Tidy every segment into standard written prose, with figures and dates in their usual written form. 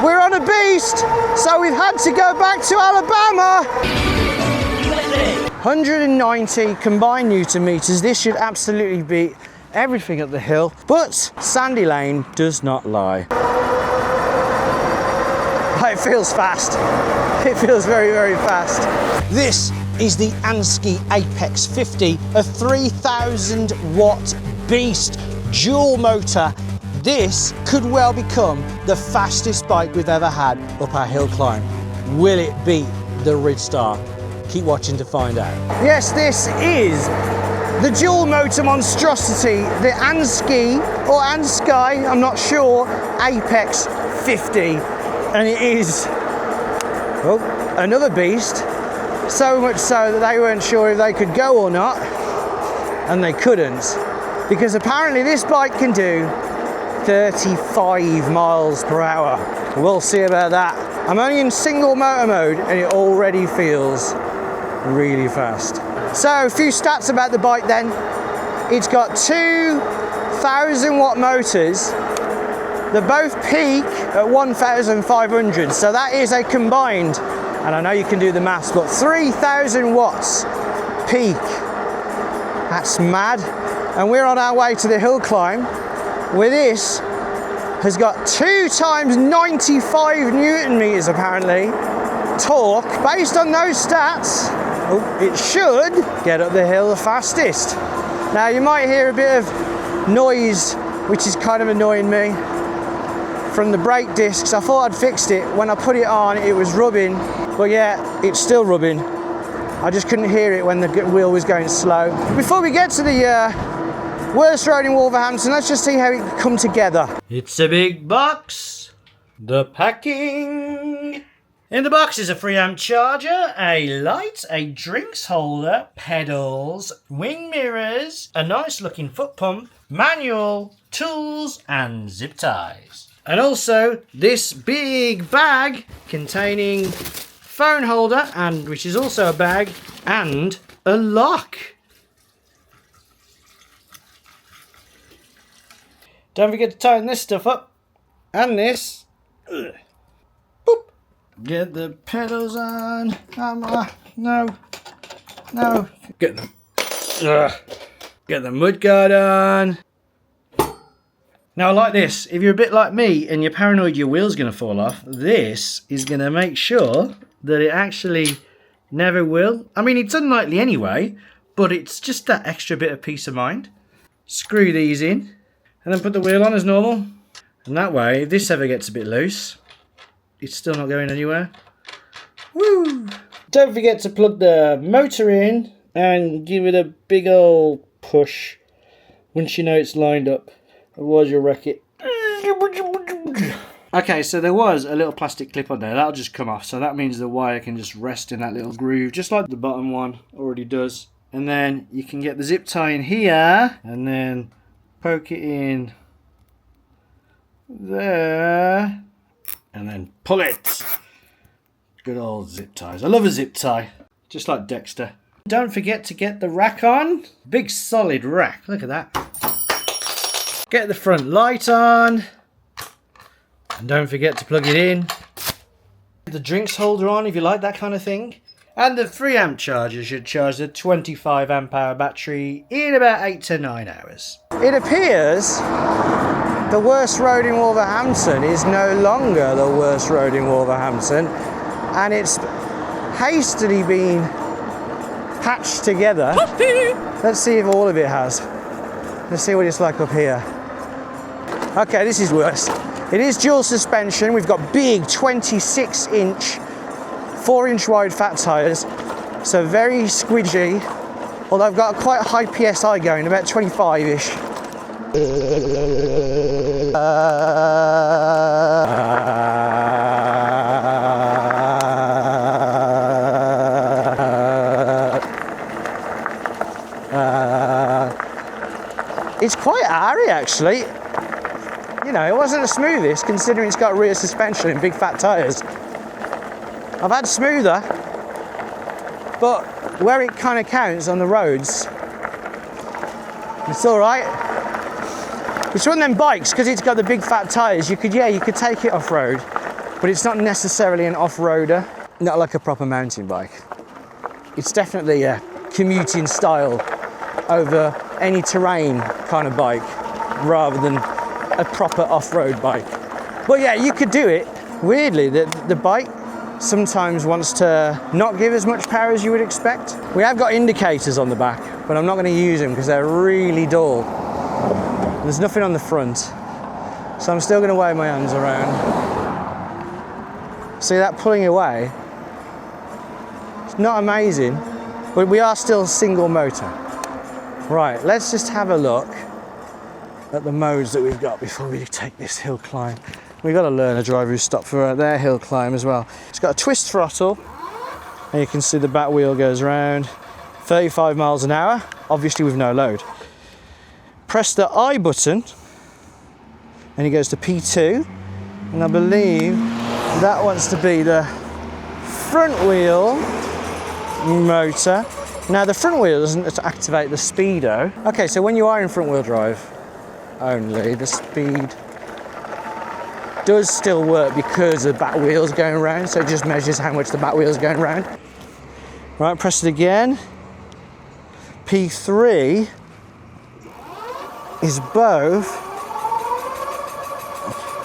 we're on a beast, so we've had to go back to Alabama. 190 combined Newton meters. This should absolutely beat everything up the hill, but Sandy Lane does not lie. It feels fast. It feels very, very fast. This is the Andsky Apex 50, a 3,000 watt beast, dual motor. This could well become the fastest bike we've ever had up our hill climb. Will it beat the Ridstar? Keep watching to find out. Yes, this is the dual motor monstrosity, the Andsky, or Andsky, I'm not sure, Apex 50. And it is, well, another beast. So much so that they weren't sure if they could go or not. And they couldn't. Because apparently this bike can do 35 miles per hour. We'll see about that. I'm only in single motor mode and it already feels really fast. So a few stats about the bike then. It's got 2,000 watt motors. They both peak at 1,500, so that is a combined, and I know you can do the maths, but 3,000 watts peak. That's mad. And we're on our way to the hill climb, where this has got 2 times 95 Newton meters apparently, torque. Based on those stats, it should get up the hill the fastest. Now you might hear a bit of noise, which is kind of annoying me, from the brake discs. I thought I'd fixed it. When I put it on, it was rubbing, but yeah, it's still rubbing. I just couldn't hear it when the wheel was going slow. Before we get to the worst road in Wolverhampton, let's just see how it come together. It's a big box. The packing. In the box is a 3-amp charger, a light, a drinks holder, pedals, wing mirrors, a nice looking foot pump, manual, tools and zip ties. And also this big bag containing phone holder, and which is also a bag, and a lock. Don't forget to tighten this stuff up. And this. Boop. Get the pedals on. No. Get them. Get the mudguard on. Now like this, if you're a bit like me and you're paranoid your wheel's going to fall off, this is going to make sure that it actually never will. I mean, it's unlikely anyway, but it's just that extra bit of peace of mind. Screw these in and then put the wheel on as normal. And that way, if this ever gets a bit loose, it's still not going anywhere. Woo! Don't forget to plug the motor in and give it a big old push once you know it's lined up. Otherwise you'll wreck it. Okay, so there was a little plastic clip on there. That'll just come off. So that means the wire can just rest in that little groove, just like the bottom one already does. And then you can get the zip tie in here and then poke it in there and then pull it. Good old zip ties. I love a zip tie, just like Dexter. Don't forget to get the rack on. Big solid rack. Look at that. Get the front light on. And don't forget to plug it in. The drinks holder on if you like that kind of thing. And the 3-amp charger should charge the 25 amp hour battery in about 8 to 9 hours. It appears the worst road in Wolverhampton is no longer the worst road in Wolverhampton. And it's hastily been patched together. Let's see if all of it has. Let's see what it's like up here. Okay, this is worse. It is dual suspension. We've got big 26-inch, 4-inch wide fat tyres. So very squidgy. Although I've got quite a high PSI going, about 25-ish. It's quite airy actually. You know, it wasn't the smoothest considering it's got rear suspension and big fat tyres. I've had smoother, but where it kind of counts on the roads, it's all right. It's one of them bikes, because it's got the big fat tyres, you could take it off-road, but it's not necessarily an off-roader, not like a proper mountain bike. It's definitely a commuting style over any terrain kind of bike rather than a proper off-road bike. But yeah, you could do it. Weirdly, the bike sometimes wants to not give as much power as you would expect. We have got indicators on the back, but I'm not going to use them because they're really dull. There's nothing on the front, so I'm still going to wave my hands around. See that pulling away? It's not amazing, but we are still single motor. Right, let's just have a look at the modes that we've got before we take this hill climb. We've got to learn a driver who's stopped for their hill climb as well. It's got a twist throttle, and you can see the back wheel goes around. 35 miles an hour, obviously with no load. Press the I button, and it goes to P2, and I believe that wants to be the front wheel motor. Now the front wheel doesn't activate the speedo. Okay, so when you are in front wheel drive only, the speed does still work because the back wheel's going around, so it just measures how much the back wheel's going around. Right, press it again. P3 is both.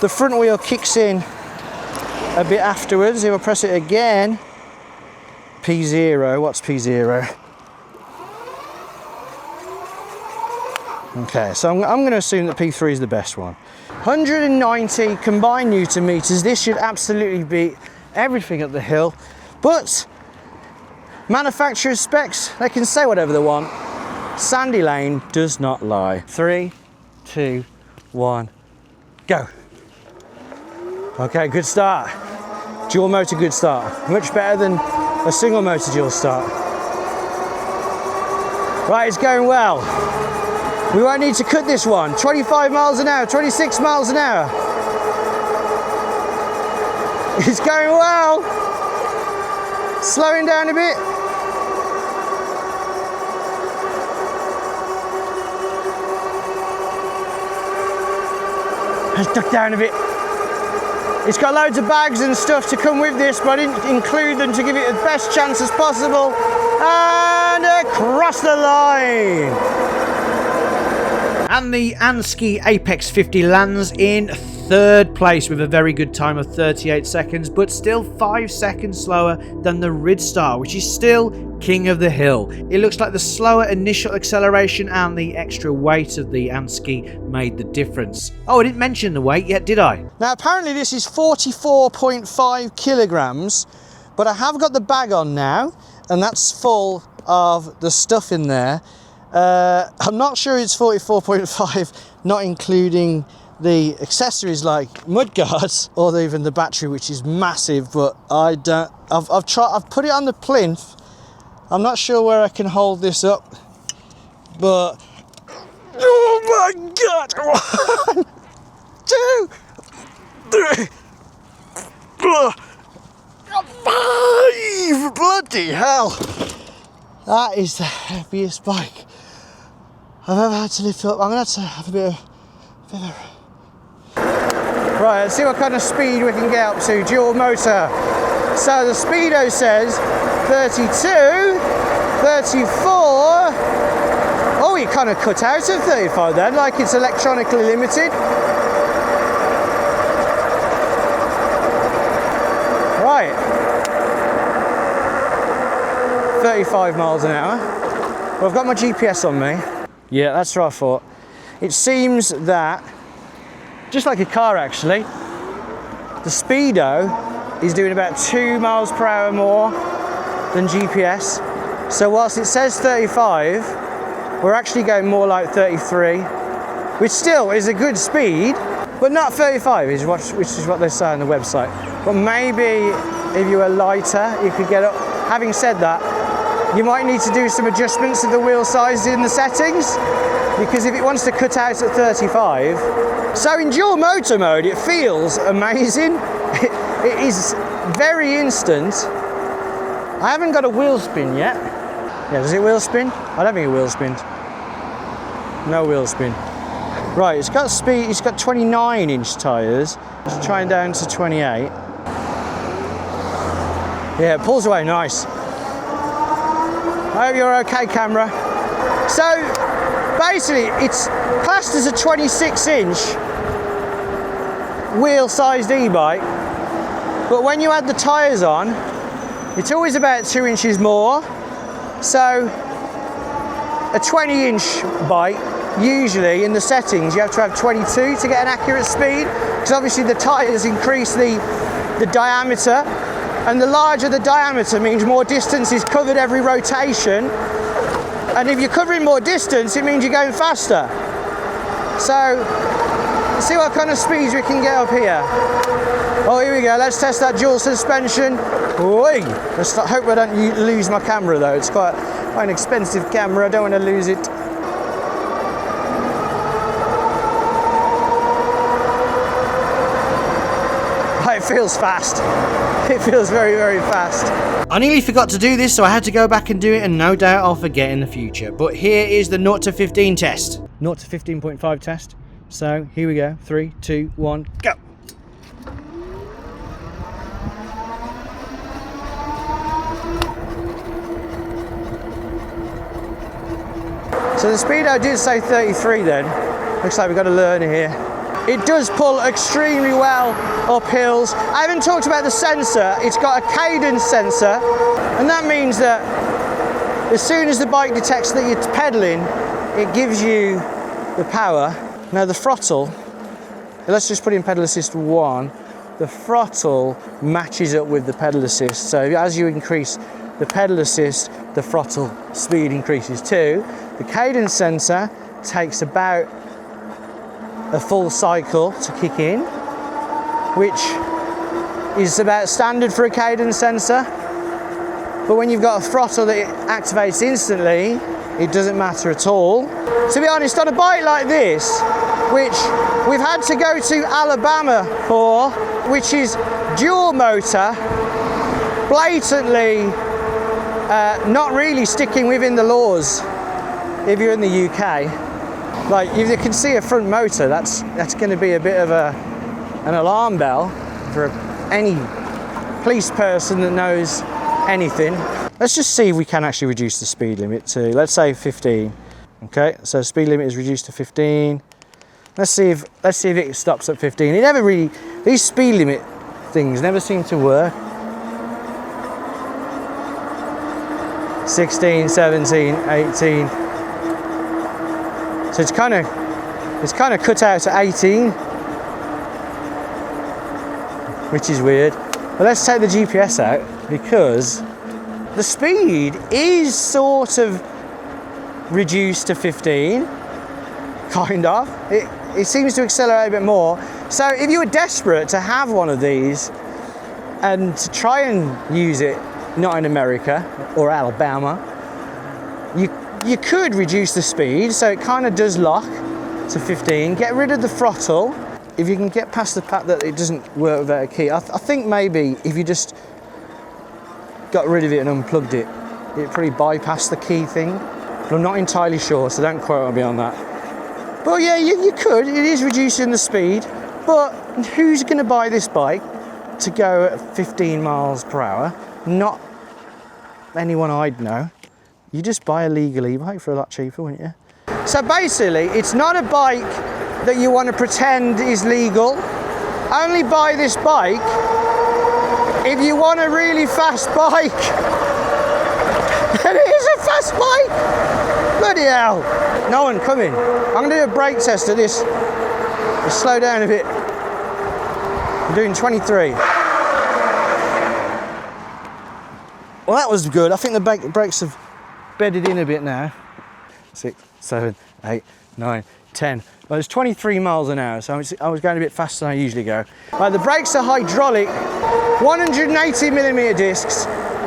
The front wheel kicks in a bit afterwards. If I press it again, P0, what's P0? Okay, so I'm going to assume that P3 is the best one. 190 combined Newton meters. This should absolutely beat everything up the hill, but manufacturer's specs, they can say whatever they want. Sandy Lane does not lie. 3, 2, 1, go. Okay, good start. Dual motor, good start. Much better than a single motor dual start. Right, it's going well. We won't need to cut this one. 25 miles an hour, 26 miles an hour. It's going well. Slowing down a bit. Let's duck down a bit. It's got loads of bags and stuff to come with this, but I didn't include them to give it the best chance as possible. And across the line. And the Andsky Apex 50 lands in third place with a very good time of 38 seconds, but still 5 seconds slower than the Ridstar, which is still king of the hill. It looks like the slower initial acceleration and the extra weight of the Andsky made the difference. Oh, I didn't mention the weight yet, did I? Now, apparently this is 44.5 kilograms, but I have got the bag on now, and that's full of the stuff in there. I'm not sure it's 44.5, not including the accessories like mudguards or even the battery, which is massive, but I don't, I've put it on the plinth. I'm not sure where I can hold this up, but oh my God, 1, 2, 3, 4, 5, bloody hell. That is the heaviest bike I've ever had to lift up. I'm gonna have to have a bit of Right, let's see what kind of speed we can get up to. Dual motor. So the speedo says 32, 34. Oh, you kind of cut out at 35 then, like it's electronically limited. Right. 35 miles an hour. Well, I've got my GPS on me. Yeah, that's what I thought. It seems that, just like a car actually, the speedo is doing about 2 miles per hour more than GPS. So whilst it says 35, we're actually going more like 33, which still is a good speed, but not 35, which is what they say on the website. But maybe if you were lighter, you could get up. Having said that, you might need to do some adjustments of the wheel size in the settings, because if it wants to cut out at 35, so in dual motor mode it feels amazing. It is very instant. I haven't got a wheel spin yet. Yeah, does it wheel spin? I don't think it wheel spins. No wheel spin. Right, it's got speed, it's got 29-inch tyres. It's trying down to 28. Yeah, it pulls away nice. I hope you're okay, camera. So basically it's classed as a 26-inch wheel-sized e-bike, but when you add the tyres on, it's always about 2 inches more. So a 20-inch bike, usually in the settings you have to have 22 to get an accurate speed, because obviously the tyres increase the diameter, and the larger the diameter means more distance is covered every rotation, and if you're covering more distance it means you're going faster. So let's see what kind of speeds we can get up here. Oh, here we go, let's test that dual suspension. Oi. Let's hope I don't lose my camera though, it's quite an expensive camera, I don't want to lose it. It feels fast. It feels very, very fast. I nearly forgot to do this, so I had to go back and do it, and no doubt I'll forget in the future. But here is the 0 to 15 test. 0 to 15.5 test. So here we go. 3, 2, 1, go. So the speed I did say 33 then. Looks like we've got a learner here. It does pull extremely well up hills. I haven't talked about the sensor. It's got a cadence sensor, and that means that as soon as the bike detects that you're pedaling, it gives you the power. Now the throttle, let's just put in pedal assist 1. The throttle matches up with the pedal assist. So as you increase the pedal assist, the throttle speed increases too. The cadence sensor takes about a full cycle to kick in, which is about standard for a cadence sensor. But when you've got a throttle that activates instantly, it doesn't matter at all. To be honest, on a bike like this, which we've had to go to Alabama for, which is dual motor, blatantly not really sticking within the laws if you're in the UK. Like, if you can see a front motor, that's going to be a bit of an alarm bell for any police person that knows anything. Let's just see if we can actually reduce the speed limit to, let's say, 15. Okay, so speed limit is reduced to 15. Let's see if it stops at 15. It never really, these speed limit things never seem to work. 16, 17, 18. So it's kind of cut out at 18, which is weird. But let's take the GPS out, because the speed is sort of reduced to 15, kind of. It seems to accelerate a bit more. So if you were desperate to have one of these and to try and use it, not in America or Alabama, you could reduce the speed, so it kind of does lock to 15. Get rid of the throttle. If you can get past the fact that it doesn't work without a key, I think maybe if you just got rid of it and unplugged it, it'd probably bypass the key thing. But I'm not entirely sure, so don't quote me on that. But yeah, you could. It is reducing the speed, but who's going to buy this bike to go at 15 miles per hour? Not anyone I'd know. You just buy a legal e-bike for a lot cheaper, wouldn't you? So basically, it's not a bike that you want to pretend is legal. Only buy this bike if you want a really fast bike. And it is a fast bike! Bloody hell! No one, come in. I'm going to do a brake test of this. Just slow down a bit. I'm doing 23. Well, that was good. I think the brakes have bedded in a bit now. 6, 7, 8, 9, 10. Well, it's 23 miles an hour, so I was going a bit faster than I usually go. Right, the brakes are hydraulic, 180mm discs,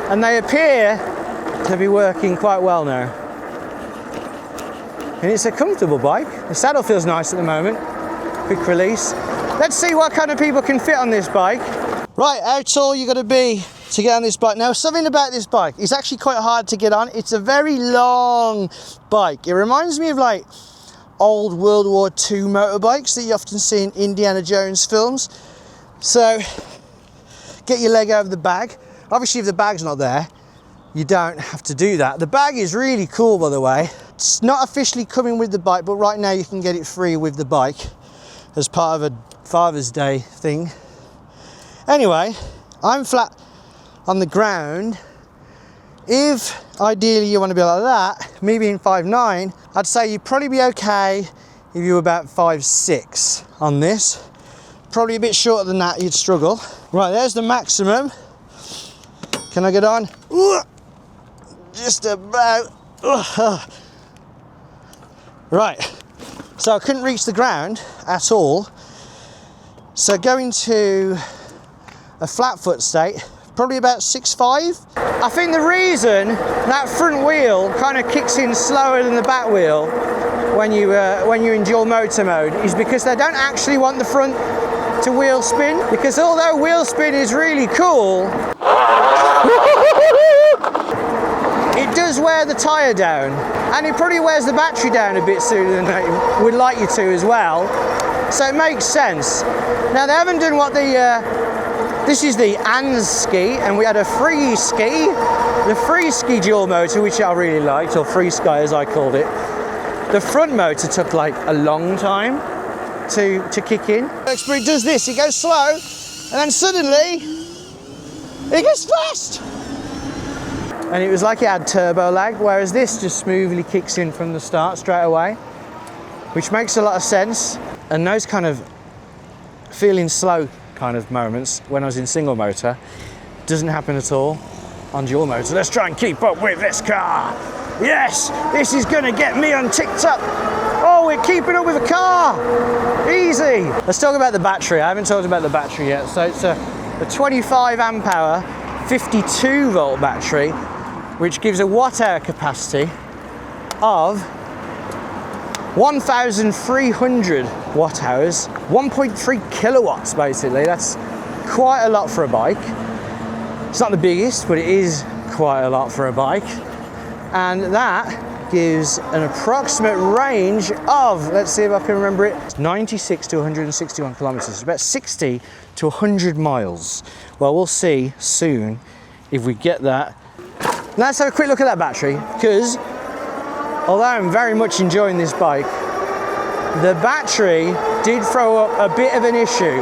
and they appear to be working quite well now. And it's a comfortable bike. The saddle feels nice at the moment. Quick release. Let's see what kind of people can fit on this bike. Right, how tall you got to be to get on this bike? Now, something about this bike, it's actually quite hard to get on. It's a very long bike. It reminds me of like old World War II motorbikes that you often see in Indiana Jones films. So get your leg out of the bag. Obviously if the bag's not there, you don't have to do that. The bag is really cool, by the way. It's not officially coming with the bike, but right now you can get it free with the bike as part of a Father's Day thing. Anyway, I'm flat on the ground. If ideally you want to be like that, me being 5'9", I'd say you'd probably be okay if you were about 5'6" on this. Probably a bit shorter than that, you'd struggle. Right, there's the maximum. Can I get on? Just about. Right, so I couldn't reach the ground at all. So going to a flat foot state, probably about 6'5". I think the reason that front wheel kind of kicks in slower than the back wheel when you're in dual motor mode is because they don't actually want the front to wheel spin. Because although wheel spin is really cool, it does wear the tyre down, and it probably wears the battery down a bit sooner than it would like you to as well. So it makes sense. Now they haven't done what this is the Andsky, and we had a free ski, the free ski dual motor, which I really liked, or free sky as I called it. The front motor took like a long time to kick in. But it does this, it goes slow, and then suddenly it goes fast. And it was like it had turbo lag, whereas this just smoothly kicks in from the start straight away, which makes a lot of sense. And those kind of feeling slow kind of moments when I was in single motor doesn't happen at all on dual motor. Let's try and keep up with this car. Yes, this is gonna get me on TikTok. Oh, we're keeping up with a car. Easy. Let's talk about the battery. I haven't talked about the battery yet. So it's a 25 amp hour, 52 volt battery, which gives a watt hour capacity of 1,300 watt hours, 1.3 kilowatts basically. That's quite a lot for a bike. It's not the biggest, but it is quite a lot for a bike. And that gives an approximate range of, let's see if I can remember it, 96 to 161 kilometers. It's about 60 to 100 miles. Well, we'll see soon if we get that. Now let's have a quick look at that battery, because although I'm very much enjoying this bike, the battery did throw up a bit of an issue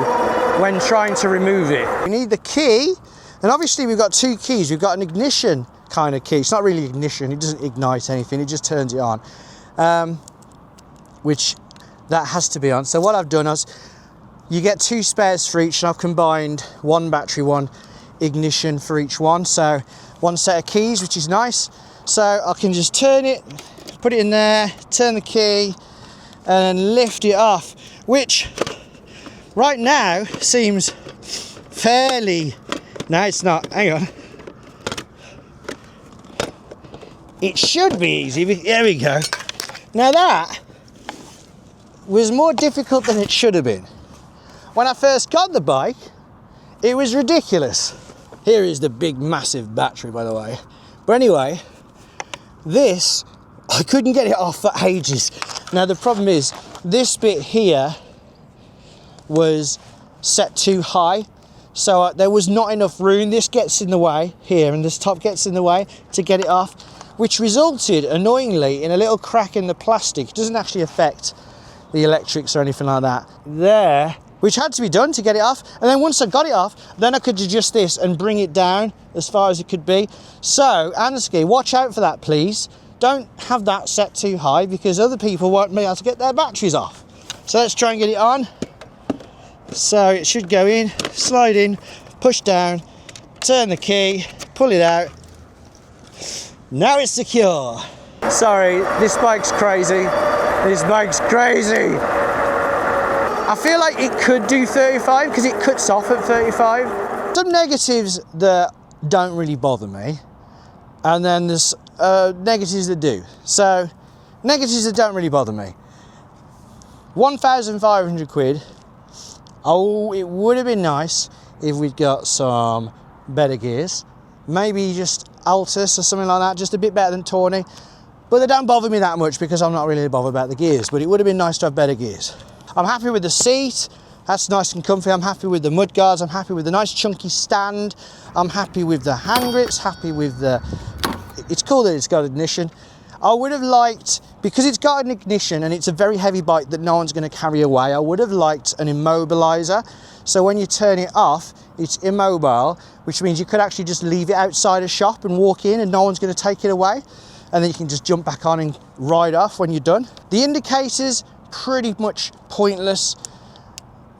when trying to remove it. We need the key, and obviously we've got two keys. We've got an ignition kind of key. It's not really ignition, it doesn't ignite anything, it just turns it on, which that has to be on. So what I've done is, you get two spares for each, and I've combined one battery, one ignition for each one. So one set of keys, which is nice. So I can just turn it, put it in there, turn the key, and then lift it off, which right now seems fairly, no it's not, hang on. It should be easy, there we go. Now that was more difficult than it should have been. When I first got the bike, it was ridiculous. Here is the big massive battery, by the way. But anyway, this, I couldn't get it off for ages. Now the problem is, this bit here was set too high, so there was not enough room. This gets in the way here, and this top gets in the way to get it off, which resulted, annoyingly, in a little crack in the plastic. It doesn't actually affect the electrics or anything like that. There, which had to be done to get it off. And then once I got it off, then I could adjust this and bring it down as far as it could be. So, Andsky, watch out for that, please. Don't have that set too high, because other people won't be able to get their batteries off. So let's try and get it on. So it should go in, slide in, push down, turn the key, pull it out. Now it's secure. Sorry, this bike's crazy. This bike's crazy. I feel like it could do 35 because it cuts off at 35. Some negatives that don't really bother me, and then there's negatives that do. So, negatives that don't really bother me. 1,500 quid. Oh, it would have been nice if we'd got some better gears. Maybe just Altus or something like that, just a bit better than Tawny. But they don't bother me that much because I'm not really bothered about the gears, but it would have been nice to have better gears. I'm happy with the seat, That's nice and comfy. I'm happy with the mud guards. I'm happy with the nice chunky stand. I'm happy with the hand grips, happy with the, it's cool that it's got ignition. I would have liked, because it's got an ignition and it's a very heavy bike that no one's going to carry away, I would have liked an immobilizer. So when you turn it off, it's immobile, which means you could actually just leave it outside a shop and walk in and no one's going to take it away. And then you can just jump back on and ride off when you're done. The indicators, pretty much pointless.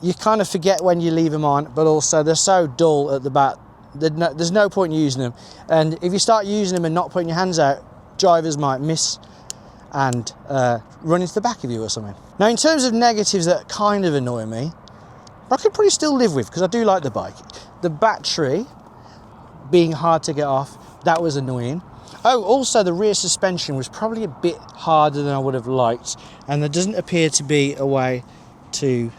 You kind of forget when you leave them on, but also they're so dull at the back. There's no point in using them. And if you start using them and not putting your hands out, drivers might miss and run into the back of you or something. Now, in terms of negatives that kind of annoy me, I could probably still live with, because I do like the bike. The battery being hard to get off, that was annoying. Oh, also the rear suspension was probably a bit harder than I would have liked, and there doesn't appear to be a way to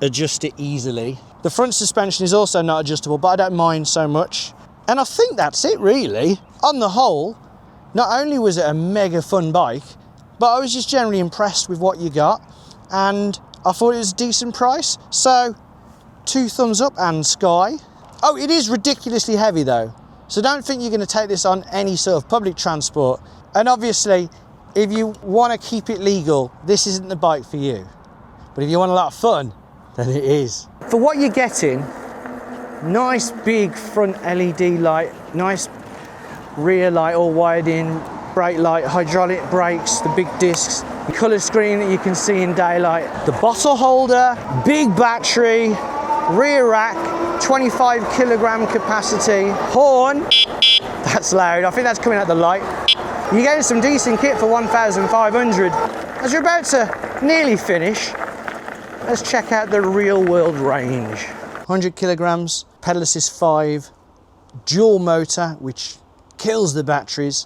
adjust it easily. The front suspension is also not adjustable, but I don't mind so much. And I think that's it really. On the whole, not only was it a mega fun bike, but I was just generally impressed with what you got, and I thought it was a decent price. So 2 thumbs up, Andsky. Oh, it is ridiculously heavy though. So don't think you're going to take this on any sort of public transport. And obviously, if you want to keep it legal, this isn't the bike for you. But if you want a lot of fun, then it is. For what you're getting, nice big front LED light, nice rear light all wired in, brake light, hydraulic brakes, the big discs, the colour screen that you can see in daylight, the bottle holder, big battery, rear rack, 25 kilogram capacity, horn, that's loud, I think that's coming out the light. You're getting some decent kit for 1,500. As you're about to nearly finish, let's check out the real world range. 100 kilograms, pedal assist 5, dual motor, which kills the batteries.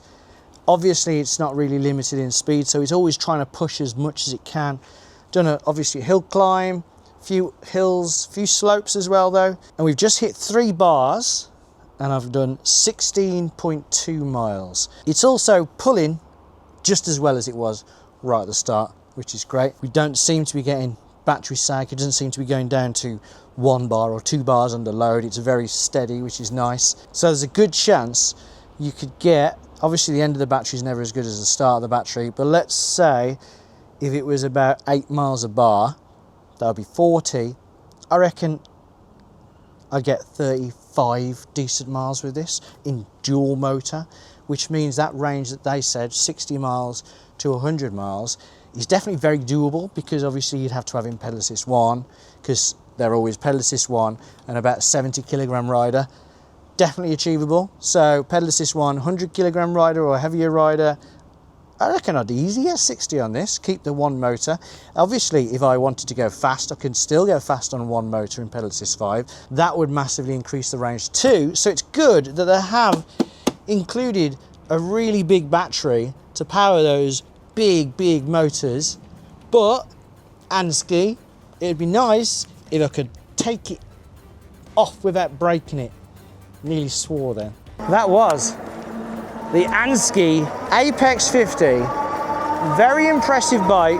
Obviously it's not really limited in speed, so it's always trying to push as much as it can. Done a obviously hill climb, few hills, few slopes as well though. And we've just hit 3 bars and I've done 16.2 miles. It's also pulling just as well as it was right at the start, which is great. We don't seem to be getting battery sag. It doesn't seem to be going down to 1 bar or 2 bars under load. It's very steady, which is nice. So there's a good chance you could get, obviously the end of the battery is never as good as the start of the battery, but let's say if it was about 8 miles a bar, that would be 40. I reckon I'd get 35 decent miles with this in dual motor, which means that range that they said, 60 miles to 100 miles, is definitely very doable, because obviously you'd have to have in pedal assist 1, because they're always pedal assist 1, and about 70 kilogram rider, definitely achievable. So pedal assist 1, 100 kilogram rider or heavier rider, I reckon I'd easily get 60 on this, keep the 1 motor. Obviously, if I wanted to go fast, I could still go fast on 1 motor in pedal assist 5. That would massively increase the range too. So it's good that they have included a really big battery to power those big motors. But, Andsky, it'd be nice if I could take it off without breaking it. Nearly swore then. That was the Andsky Apex 50. Very impressive bike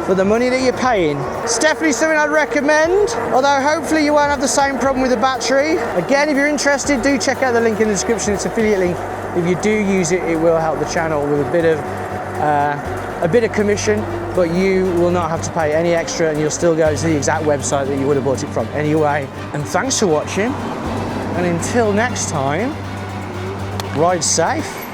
for the money that you're paying. It's definitely something I'd recommend, although hopefully you won't have the same problem with the battery. Again, if you're interested, do check out the link in the description. It's an affiliate link. If you do use it, it will help the channel with a bit of commission, but you will not have to pay any extra, and you'll still go to the exact website that you would have bought it from anyway. And thanks for watching, and until next time, ride safe.